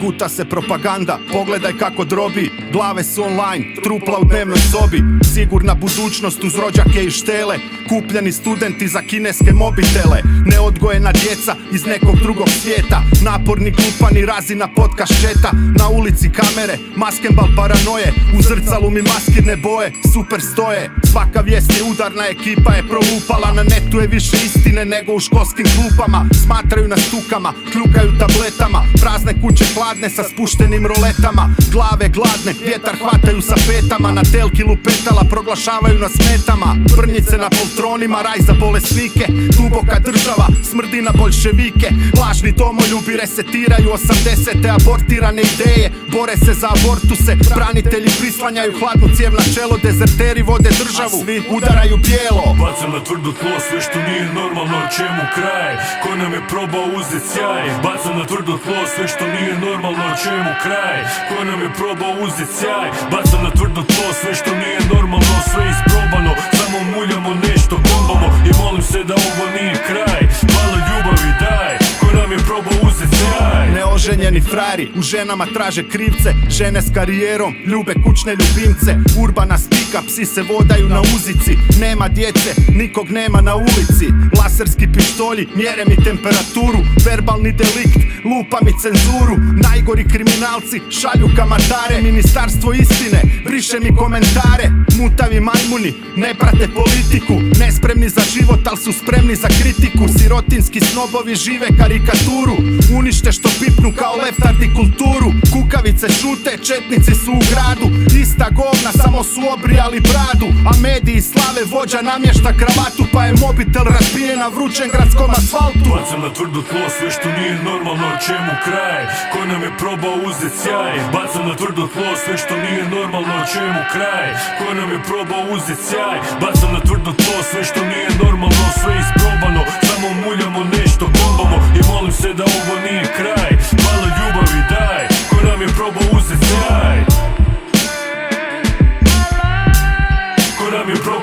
guta se propaganda, pogledaj kako drobi. Glave su online, trupla u dnevnoj sobi. Sigurna budućnost uz rođake i štele, kupljeni studenti za kineske mobitele. Neodgojena djeca iz nekog drugog svijeta, naporni glupani razina podcast šeta. Na ulici kamere, maskembal paranoje, u zrcalu mi maskirne boje super stoje. Svaka vijest je udarna, ekipa je prolupala. Na netu je više istine nego u školskim klupama. Smatraju nas tukama, kljukaju tabletama. Prazne kuće hladne sa spuštenim roletama. Glave gladne, vjetar hvataju sa petama. Na telki lupetala proglašavaju nas metama. Brnjice na poltronima, raj za bolesnike. Duboka država, smrdi na boljševike. Lažni domoljubi resetiraju 80-te. Abortirane ideje, bore se za abortuse. Branitelji prislanjaju hladnu cijev na čelo. Dezerteri vode državu, svi udaraju bijelo. Bacam na tvrdo tlo sve što nije normalno, čemu kraj? Ko nam je probao uzet sjaj? Bacam na tvrdo tlo sve što nije normalno, čemu kraj? Ko nam je probao uzet sjaj? Bacam na tvrdo tlo sve što nije normalno, sve isprobano. Samo muljamo nešto, bombamo i molim se da ovo nije kraj. Malo ljubavi daj, ko nam je probao uzet sjaj? Neoženjeni frajeri u ženama traže krivce. Žene s karijerom ljube kućne ljubimce. Urbana spika, psi se vodaju na uzici. Nema djece, nikog nema na ulici. Laserski pištolji mjere mi temperaturu. Verbalni delikt, lupa mi cenzuru. Najgori kriminalci šalju kamatare. Ministarstvo istine briše mi komentare. Mutavi majmuni ne prate politiku. Nespremni za život, al su spremni za kritiku. Sirotinski snobovi žive karikaturu. Unište što pipnu kao leptardi kulturu. Kukavice šute, četnici su u gradu. Ista govna, samo su obrijali bradu. A mediji slave, vođa namješta kravatu. Pa je mobitel razbijen na vrućem gradskom asfaltu. Bacam na tvrdo tlo sve što nije normalno, čemu kraj? Ko nam je probao uzet sjaj? Bacam na tvrdo tlo sve što nije normalno, čemu kraj? Ko nam je probao uzet sjaj? Bacam na tvrdo tlo sve što nije normalno, sve isprobano. Samo muljamo nešto, bombamo i molim se da ovo nije kraj. Malo ljubavi daj, ko nam je probao uzet sjaj? Ko nam je probao